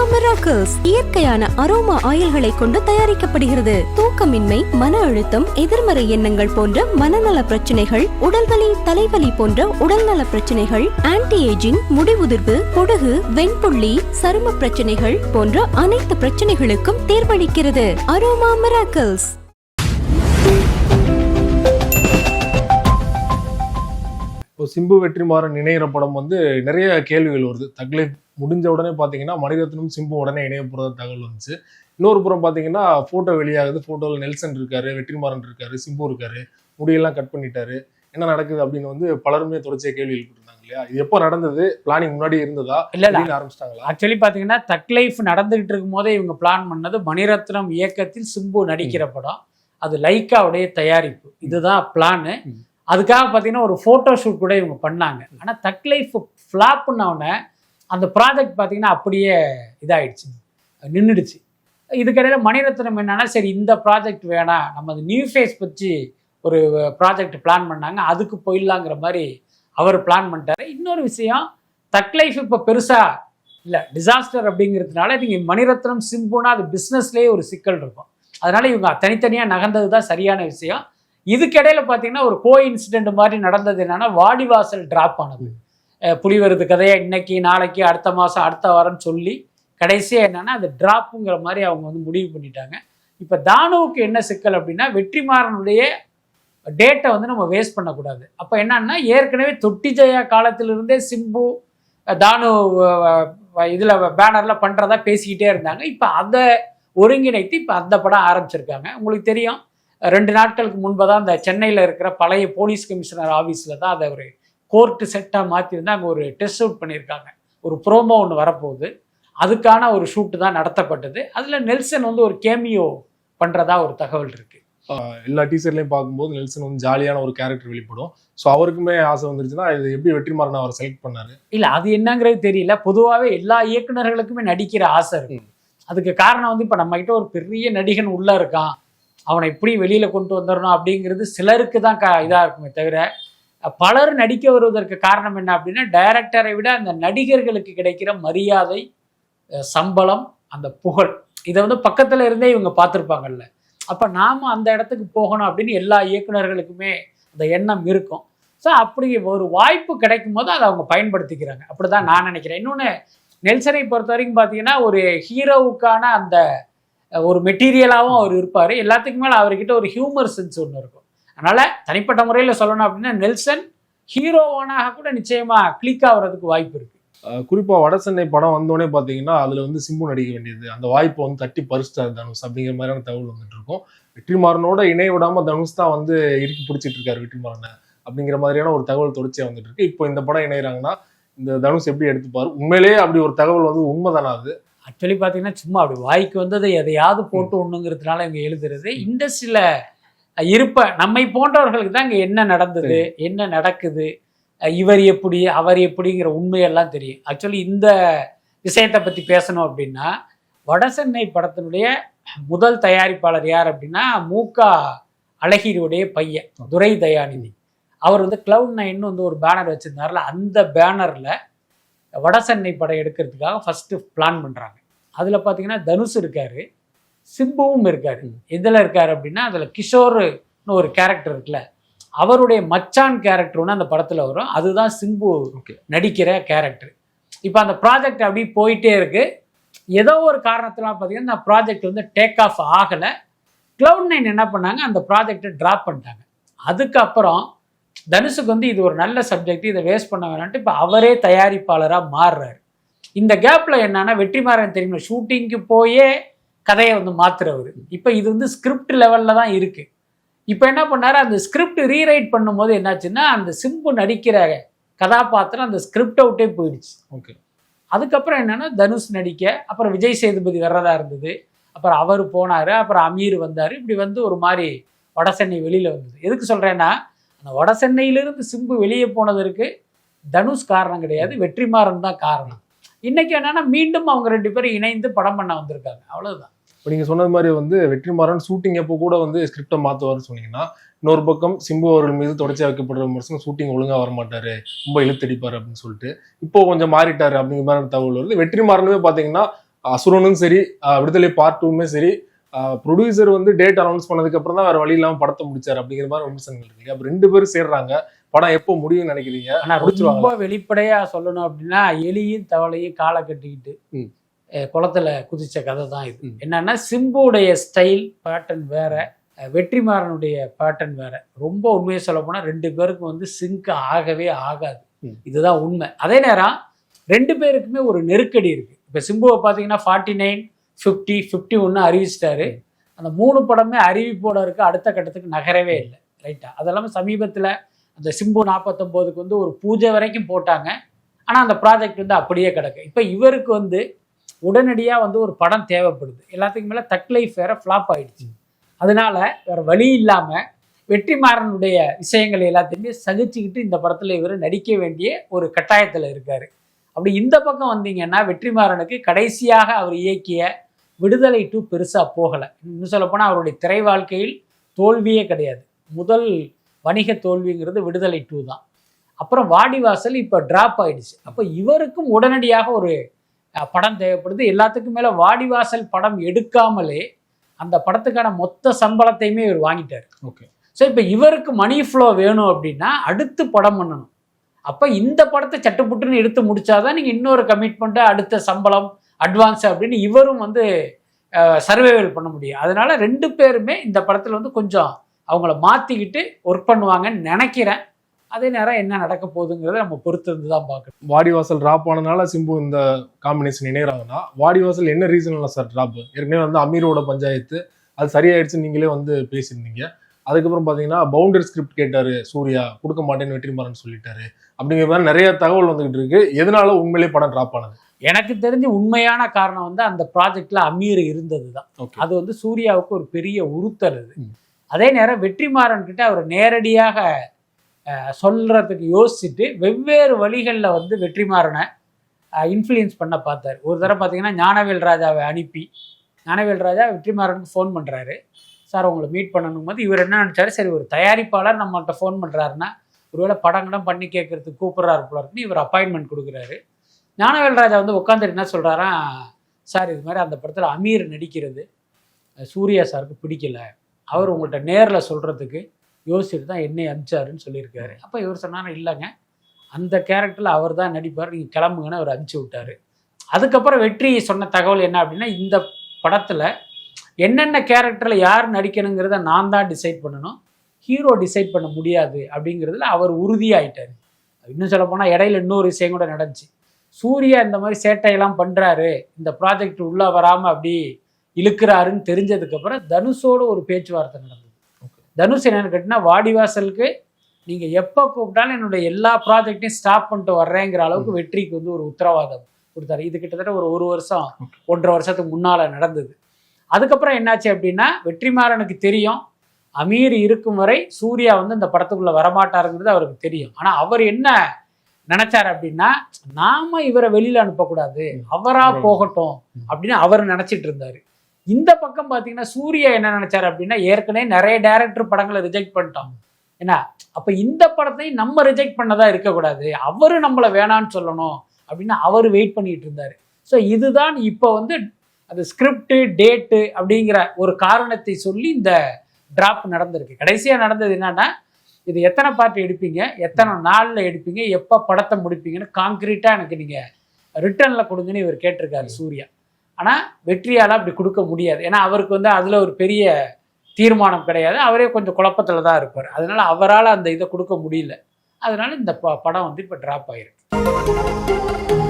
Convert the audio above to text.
Miracles இயற்கையான aroma ஆயில்களை கொண்டு தயாரிக்கப்படுகிறது. தூக்கமின்மை, மன அழுத்தம், எதிர்மறை எண்ணங்கள் போன்ற மனநல பிரச்சனைகள், உடல்வலி, தலைவலி போன்ற உடல்நல பிரச்சனைகள், ஆன்டி ஏஜிங், முடிவுதிர்வு, பொடுகு, வெண்புள்ளி, சரும பிரச்சனைகள் போன்ற அனைத்து பிரச்சனைகளுக்கும் தீர்வளிக்கிறது. Aroma Miracles. சிம்பு வெற்றிமாறன் இணையிற படம் நிறைய கேள்விகள் வருது. தக்லை முடிஞ்ச உடனே பார்த்தீங்கன்னா மணிரத்னம் சிம்பு உடனே இணைய போகிறத தகவல் வந்துச்சு. இன்னொரு புறம் பார்த்தீங்கன்னா ஃபோட்டோ வெளியாகுது. ஃபோட்டோவில் நெல்சன் இருக்காரு, வெற்றிமாறன் இருக்காரு, சிம்பு இருக்காரு, முடியெல்லாம் கட் பண்ணிட்டாரு, என்ன நடக்குது அப்படின்னு பலருமே தொடர்ச்சியாக கேள்வி எழுப்பிருந்தாங்க இல்லையா? இது எப்போ நடந்தது? பிளானிங் முன்னாடி இருந்ததா இல்லை ஆரம்பிச்சிட்டாங்களா? ஆக்சுவலி பார்த்தீங்கன்னா தக் லைஃப் நடந்துகிட்டு இருக்கும் போதே இவங்க பிளான் பண்ணது மணிரத்னம் இயக்கத்தில் சிம்பு நடிக்கிற படம். அது லைக்காவுடைய தயாரிப்பு. இதுதான் பிளானு. அதுக்காக பார்த்தீங்கன்னா ஒரு ஃபோட்டோ ஷூட் கூட இவங்க பண்ணாங்க. ஆனால் தக் லைஃப் ஃப்ளாப் பண்ணவுடனே அந்த ப்ராஜெக்ட் பார்த்தீங்கன்னா அப்படியே இதாகிடுச்சு, நின்றுடுச்சு. இதுக்கிடையில் மணிரத்னம் என்னன்னா, சரி இந்த ப்ராஜெக்ட் வேணாம், நம்ம அந்த நியூ ஃபேஸ் வச்சு ஒரு ப்ராஜெக்ட் பிளான் பண்ணாங்க, அதுக்கு போயிடலாங்கிற மாதிரி அவர் பிளான் பண்ணிட்டாரு. இன்னொரு விஷயம், தக் லைஃப் இப்போ பெருசாக இல்லை, டிசாஸ்டர் அப்படிங்கிறதுனால நீங்கள் மணிரத்னம் சிம்புனா அது பிஸ்னஸ்லேயே ஒரு சிக்கல் இருக்கும். அதனால் இவங்க தனித்தனியாக நகர்ந்தது தான் சரியான விஷயம். இதுக்கிடையில் பார்த்தீங்கன்னா ஒரு கோ இன்சிடென்ட் மாதிரி நடந்தது. என்னன்னா, வாடிவாசல் டிராப் ஆனது. புலிவருது கதையை இன்னைக்கு நாளைக்கு அடுத்த மாதம் அடுத்த வாரம்னு சொல்லி கடைசியாக என்னன்னா அது டிராப்புங்கிற மாதிரி அவங்க முடிவு பண்ணிட்டாங்க. இப்போ தானுவுக்கு என்ன சிக்கல் அப்படின்னா, வெற்றிமாறனுடைய டேட்டை நம்ம வேஸ்ட் பண்ணக்கூடாது. அப்போ என்னன்னா, ஏற்கனவே தொட்டி ஜெயா காலத்திலிருந்தே சிம்பு தானு இதில் பேனரில் பண்ணுறதா பேசிக்கிட்டே இருந்தாங்க. இப்போ அதை ஒருங்கிணைத்து இப்போ அந்த படம் ஆரம்பிச்சிருக்காங்க. உங்களுக்கு தெரியும், 2 நாட்களுக்கு முன்பு தான் அந்த சென்னையில் இருக்கிற பழைய போலீஸ் கமிஷனர் ஆஃபீஸில் தான் அதை ஒரு கோர்ட்டு செட்டாக மாற்றிருந்து அங்கே ஒரு டெஸ்ட் ஷூட் பண்ணியிருக்காங்க. ஒரு ப்ரோமோ ஒன்று வரப்போகுது, அதுக்கான ஒரு ஷூட்டு தான் நடத்தப்பட்டது. அதில் நெல்சன் ஒரு கேமியோ பண்ணுறதா ஒரு தகவல் இருக்குது. எல்லா டீசர்லையும் பார்க்கும்போது நெல்சன் ஜாலியான ஒரு கேரக்டர் வெளிப்படும். ஸோ அவருக்குமே ஆசை வந்துருச்சுன்னா இது எப்படி வெற்றிமாறன் அவர் செலக்ட் பண்ணாரு? இல்லை, அது என்னங்கிறது தெரியல. பொதுவாகவே எல்லா இயக்குநர்களுக்குமே நடிக்கிற ஆசை இருக்கு. அதுக்கு காரணம் இப்போ நம்மகிட்ட ஒரு பெரிய நடிகன் உள்ளே இருக்கான், அவனை எப்படி வெளியில் கொண்டு வந்துடணும் அப்படிங்கிறது சிலருக்கு தான் இதாக இருக்குமே தவிர, பலர் நடிக்க வருவதற்கு காரணம் என்ன அப்படின்னா, டைரக்டரை விட அந்த நடிகர்களுக்கு கிடைக்கிற மரியாதை, சம்பளம், அந்த புகழ், இதை பக்கத்தில் இருந்தே இவங்க பார்த்துருப்பாங்கல்ல. அப்போ நாம் அந்த இடத்துக்கு போகணும் அப்படின்னு எல்லா இயக்குநர்களுக்குமே அந்த எண்ணம் இருக்கும். ஸோ அப்படி ஒரு வாய்ப்பு கிடைக்கும் போது அதை அவங்க பயன்படுத்திக்கிறாங்க. அப்படி தான் நான் நினைக்கிறேன். இன்னொன்று, நெல்சனை பொறுத்த வரைக்கும் பார்த்தீங்கன்னா ஒரு ஹீரோவுக்கான அந்த ஒரு மெட்டீரியலாகவும் அவர் இருப்பார். எல்லாத்துக்கும் மேலே அவர்கிட்ட ஒரு ஹியூமர் சென்ஸ் ஒன்று இருக்கும். அதனால் தனிப்பட்ட முறையில் சொல்லணும் அப்படின்னா நெல்சன் ஹீரோவானாக கூட நிச்சயமாக கிளிக் ஆகிறதுக்கு வாய்ப்பு இருக்குது. குறிப்பாக வடசென்னை படம் வந்தோடனே பார்த்தீங்கன்னா அதில் சிம்பு நடிக்க வேண்டியது, அந்த வாய்ப்பை தட்டி பறிச்சிட்டார் தனுஷ் அப்படிங்கிற மாதிரியான தகவல் வந்துட்டு இருக்கும். வெற்றிமாறனோட இணைய விடாமல் தனுஷ் தான் இறுக்கி பிடிச்சிட்டு இருக்காரு வெற்றிமாறனை அப்படிங்கிற மாதிரியான ஒரு தகவல் தொடர்ச்சியாக வந்துட்டு இருக்கு. இப்போ இந்த படம் இணைகிறாங்கன்னா இந்த தனுஷ் எப்படி எடுத்துப்பாரு? உண்மையிலேயே அப்படி ஒரு தகவல் உண்மைதானா? அது ஆக்சுவலி பார்த்தீங்கன்னா சும்மா அப்படி வாய்க்கு வந்தது எதையாவது போட்டு ஒண்ணுங்கிறதுனால இங்கே எழுதுறது. இண்டஸ்ட்ரியில் இருப்ப நம்மை போன்றவர்களுக்கு தான் இங்கே என்ன நடந்தது, என்ன நடக்குது, இவர் எப்படி அவர் எப்படிங்கிற உண்மையெல்லாம் தெரியும். ஆக்சுவலி இந்த விஷயத்தை பற்றி பேசணும் அப்படின்னா, வடசென்னை படத்தினுடைய முதல் தயாரிப்பாளர் யார் அப்படின்னா மூகா அழகிரியுடைய பையன் துரை தயாநிதி. அவர் Cloud 9 ஒரு பேனர் வச்சிருந்தாருல, அந்த பேனரில் வடசென்னை படம் எடுக்கிறதுக்காக ஃபஸ்ட்டு பிளான் பண்ணுறாங்க. அதில் பார்த்தீங்கன்னா தனுஷ் இருக்கார், சிம்புவும் இருக்கார். எதில் இருக்கார் அப்படின்னா அதில் கிஷோர்னு ஒரு கேரக்டர் இருக்குல்ல, அவருடைய மச்சான் கேரக்டர் ஒன்று அந்த படத்தில் வரும். அதுதான் சிம்பு நடிக்கிற கேரக்டர். இப்போ அந்த ப்ராஜெக்ட் அப்படி போயிட்டே இருக்குது. ஏதோ ஒரு காரணத்திலாம் பார்த்தீங்கன்னா அந்த ப்ராஜெக்ட் டேக் ஆஃப் ஆகலை. Cloud 9 என்ன பண்ணாங்க, அந்த ப்ராஜெக்டை ட்ராப் பண்ணிட்டாங்க. அதுக்கப்புறம் தனுஷுக்கு இது ஒரு நல்ல சப்ஜெக்ட், இதை வேஸ்ட் பண்ண வேணான்ட்டு இப்போ அவரே தயாரிப்பாளராக மாறுறாரு. இந்த கேப்பில் என்னன்னா, வெற்றிமாறன் தெரியுமா, ஷூட்டிங்க்கு போயே கதையை மாற்றுறவர். இப்போ இது ஸ்கிரிப்ட் லெவலில் தான் இருக்குது. இப்போ என்ன பண்ணாரு, அந்த ஸ்கிரிப்ட் ரீரைட் பண்ணும்போது என்னாச்சுன்னா, அந்த சிம்பு நடிக்கிற கதாபாத்திரம் அந்த ஸ்கிரிப்ட் அவுட்டே போயிடுச்சு. ஓகே. அதுக்கப்புறம் என்னன்னா தனுஷ் நடிக்க, அப்புறம் விஜய் சேதுபதி வர்றதா இருந்தது, அப்புறம் அவர் போனார், அப்புறம் அமீர் வந்தார். இப்படி ஒரு மாதிரி வடசென்னை வெளியில் வந்தது. எதுக்கு சொல்கிறேன்னா, அந்த வடசென்னையிலிருந்து சிம்பு வெளியே போனதற்கு தனுஷ் காரணம் கிடையாது, வெற்றிமாறன் தான் காரணம். இன்னைக்கு என்னன்னா மீண்டும் அவங்க 2 பேரும் இணைந்து படம் பண்ண வந்திருக்காங்க, அவ்வளவுதான். இப்போ நீங்கள் சொன்னது மாதிரி வெற்றிமாறன் ஷூட்டிங் எப்போ கூட ஸ்கிரிப்டை மாற்றுவார்னு சொன்னீங்கன்னா, இன்னொரு பக்கம் சிம்பு அவர்கள் மீது தொடர்ச்சியாக வைக்கப்படுற விமர்சனம், ஷூட்டிங் ஒழுங்காக வரமாட்டாரு, ரொம்ப இழுத்தடிப்பார் அப்படின்னு சொல்லிட்டு இப்போ கொஞ்சம் மாறிட்டாரு அப்படிங்கிற மாதிரி தகவல் வருது. வெற்றிமாறனுமே பார்த்தீங்கன்னா அசுரனும் சரி விடுதலை பார்ட் 2மே சரி ப்ரொடியூசர் வந்து டேட் அனௌன்ஸ் பண்ணதுக்கு அப்புறம் தான் வேற வழி இல்லாம படத்தை முடிச்சாரு அப்படிங்கிற மாதிரி விமர்சனங்கள் இருக்கு. அப்ப 2 பேரும் சேர்றாங்க, படம் எப்போ முடியும்னு நினைக்கிறீங்க? ஆனா ரொம்ப வெளிப்படையா சொல்லணும் அப்படின்னா எலியும் தவளையும் காலை கட்டிக்கிட்டு குளத்துல குதிச்ச கதை தான் இது. என்னன்னா சிம்புடைய ஸ்டைல் பேட்டர்ன் வேற, வெற்றிமாறனுடைய பேட்டர்ன் வேற. ரொம்ப உண்மையை சொல்ல போனா 2 பேருக்கும் வந்து சிங்க் ஆகவே ஆகாது, இதுதான் உண்மை. அதே நேரம் 2 பேருக்குமே ஒரு நெருக்கடி இருக்கு. இப்ப சிம்புவை பாத்தீங்கன்னா 49, 50, 51 அறிவிச்சிட்டாரு. அந்த 3 படமே அறிவிப்போட இருக்கு, அடுத்த கட்டத்துக்கு நகரவே இல்லை. ரைட்டா? அதெல்லாமே சமீபத்துல அந்த சிம்பு 49க்கு வந்து ஒரு பூஜை வரைக்கும் போட்டாங்க. ஆனா அந்த ப்ராஜெக்ட் வந்து அப்படியே கிடக்கு. இப்ப இவருக்கு வந்து உடனடியா வந்து ஒரு படம் தேவைப்படுது. எல்லாத்துக்கும் மேல தக் லைஃப் வேற ஃப்ளாப் ஆயிடுச்சு. அதனால வேற வழி இல்லாம வெற்றிமாறனுடைய விஷயங்கள் எல்லாத்தையுமே சகிச்சுக்கிட்டு இந்த படத்துல இவர் நடிக்க வேண்டிய ஒரு கட்டாயத்துல இருக்காரு. அப்படி இந்த பக்கம் வந்தீங்கன்னா வெற்றிமாறனுக்கு கடைசியாக அவர் இயக்கிய விடுதலை 2 பெருசா போகலை. இன்னும் சொல்லப்போனால் அவருடைய திரை வாழ்க்கையில் தோல்வியே கிடையாது. முதல் வணிக தோல்விங்கிறது விடுதலை 2 தான். அப்புறம் வாடிவாசல் இப்போ டிராப் ஆயிடுச்சு. அப்போ இவருக்கும் உடனடியாக ஒரு படம் தேவைப்படுது. எல்லாத்துக்கும் மேலே வாடிவாசல் படம் எடுக்காமலே அந்த படத்துக்கான மொத்த சம்பளத்தையுமே இவர் வாங்கிட்டார். ஓகே. ஸோ இப்போ இவருக்கு மணி ஃப்ளோ வேணும் அப்படின்னா அடுத்து படம் பண்ணணும். அப்போ இந்த படத்தை சட்டுப்புட்டுன்னு எடுத்து முடிச்சாதான் நீங்கள் இன்னொரு கமிட்மெண்ட்டு, அடுத்த சம்பளம், அட்வான்ஸ் அப்படின்னு இவரும் வந்து சர்வைவல் பண்ண முடியும். அதனால 2 பேருமே இந்த படத்தில் வந்து கொஞ்சம் அவங்கள மாற்றிக்கிட்டு ஒர்க் பண்ணுவாங்கன்னு நினைக்கிறேன். அதே நேரம் என்ன நடக்க போகுதுங்கிறத நம்ம பொறுத்து இருந்து தான் பார்க்கணும். வாடிவாசல் டிராப் ஆனதுனால சிம்பு இந்த காம்பினேஷன் இணையறாங்கன்னா வாடிவாசல் என்ன ரீசன்ல சார் டிராப்? ஏற்கனவே வந்து அமீரோட பஞ்சாயத்து அது சரியாயிடுச்சு நீங்களே வந்து பேசியிருந்தீங்க. அதுக்கப்புறம் பார்த்தீங்கன்னா பவுண்டரி ஸ்கிரிப்ட் கேட்டாரு சூர்யா, கொடுக்க மாட்டேன்னு வெற்றிமாறன் சொல்லிட்டாரு அப்படிங்கிற மாதிரி நிறைய தகவல் வந்துகிட்டு இருக்கு. எதனால உண்மையிலேயே படம் டிராப் ஆனது? எனக்கு தெரிஞ்சு உண்மையான காரணம் வந்து அந்த ப்ராஜெக்ட்ல அமீர் இருந்தது தான். அது வந்து சூர்யாவுக்கு ஒரு பெரிய உறுத்தல் அது. அதே நேரம் வெற்றிமாறன் கிட்ட அவர் நேரடியாக சொல்றதுக்கு யோசிச்சுட்டு வெவ்வேறு வழிகளில் வந்து வெற்றிமாறனை இன்ஃப்ளூயன்ஸ் பண்ண பார்த்தார். ஒரு தடவை பார்த்தீங்கன்னா ஞானவேல் ராஜாவை அனுப்பி, ஞானவேல் ராஜா வெற்றிமாறனுக்கு ஃபோன் பண்ணுறாரு, சார் உங்களை மீட் பண்ணணும் போது இவர் என்ன நினச்சாரு, சரி ஒரு தயாரிப்பாளர் நம்மகிட்ட ஃபோன் பண்ணுறாருன்னா ஒருவேளை படங்கடம் பண்ணி கேட்கறதுக்கு கூப்பிட்றாரு போல இருக்குன்னு இவர் அப்பாயின்மெண்ட் கொடுக்குறாரு. ஞானவேல் ராஜா வந்து உட்காந்துட்டு என்ன சொல்கிறாராம், சார் இது மாதிரி அந்த படத்தில் அமீர் நடிக்கிறது சூர்யா சாருக்கு பிடிக்கல, அவர் உங்கள்கிட்ட நேரில் சொல்கிறதுக்கு யோசிச்சுட்டு தான் என்னை அனுப்பிச்சாருன்னு சொல்லியிருக்காரு. அப்போ இவர் சொன்னார், இல்லைங்க அந்த கேரக்டரில் அவர் தான் நடிப்பார், நீங்கள் கிளம்புங்கன்னு அவர் அனுப்பிச்சி விட்டார். அதுக்கப்புறம் வெற்றி சொன்ன தகவல் என்ன அப்படின்னா, இந்த படத்தில் என்னென்ன கேரக்டரில் யார் நடிக்கணுங்கிறத நான் தான் டிசைட் பண்ணணும், ஹீரோ டிசைட் பண்ண முடியாது அப்படிங்கிறதுல அவர் உறுதியாயிட்டார். இன்னும் சொல்ல போனால் இடையில இன்னொரு விஷயம் கூட நடந்துச்சு. சூர்யா இந்த மாதிரி சேட்டையெல்லாம் பண்ணுறாரு, இந்த ப்ராஜெக்ட் உள்ளே வராமல் அப்படி இழுக்கிறாருன்னு தெரிஞ்சதுக்கப்புறம் தனுஷோட ஒரு பேச்சுவார்த்தை நடந்தது. தனுஷ் என்னன்னு கேட்டினா, வாடிவாசலுக்கு நீங்கள் எப்போ கூப்பிட்டாலும் என்னுடைய எல்லா ப்ராஜெக்டையும் ஸ்டாப் பண்ணிட்டு வர்றேங்கிற அளவுக்கு வெற்றிக்கு வந்து ஒரு உத்தரவாதம் கொடுத்தாரு. இது கிட்டத்தட்ட ஒரு வருஷம் 1.5 வருஷத்துக்கு முன்னால் நடந்தது. அதுக்கப்புறம் என்னாச்சு அப்படின்னா, வெற்றிமாறனுக்கு தெரியும் அமீர் இருக்கும் வரை சூர்யா வந்து இந்த படத்துக்குள்ளே வரமாட்டாருங்கிறது அவருக்கு தெரியும். ஆனால் அவர் என்ன நினைச்சார் அப்படின்னா, நாம இவரை வெளியில் அனுப்பக்கூடாது, அவரா போகட்டும் அப்படின்னு அவர் நினச்சிட்டு இருந்தார். இந்த பக்கம் பார்த்தீங்கன்னா சூர்யா என்ன நினைச்சாரு அப்படின்னா, ஏற்கனவே நிறைய டைரக்டர் படங்களை ரிஜெக்ட் பண்ணிட்டோம், ஏன்னா அப்போ இந்த படத்தையும் நம்ம ரிஜெக்ட் பண்ணதா இருக்கக்கூடாது, அவரு நம்மளை வேணான்னு சொல்லணும் அப்படின்னு அவர் வெயிட் பண்ணிட்டு இருந்தார். ஸோ இதுதான் இப்போ வந்து அது ஸ்கிரிப்டு டேட்டு அப்படிங்கிற ஒரு காரணத்தை சொல்லி இந்த டிராப் நடந்திருக்கு. கடைசியாக நடந்தது என்னன்னா, இது எத்தனை பார்ட் எடுப்பீங்க, எத்தனை நாளில் எடுப்பீங்க, எப்போ படத்தை முடிப்பீங்கன்னு கான்க்ரீட்டாக எனக்கு நீங்கள் ரிட்டர்னில் கொடுங்கன்னு இவர் கேட்டிருக்காரு சூர்யா. ஆனால் வெற்றியால் அப்படி கொடுக்க முடியாது, ஏன்னா அவருக்கு வந்து அதில் ஒரு பெரிய தீர்மானம் கிடையாது, அவரே கொஞ்சம் குழப்பத்தில் தான் இருப்பார். அதனால் அவரால் அந்த இதை கொடுக்க முடியல. அதனால இந்த படம் வந்து இப்போ டிராப் ஆகிருக்கு.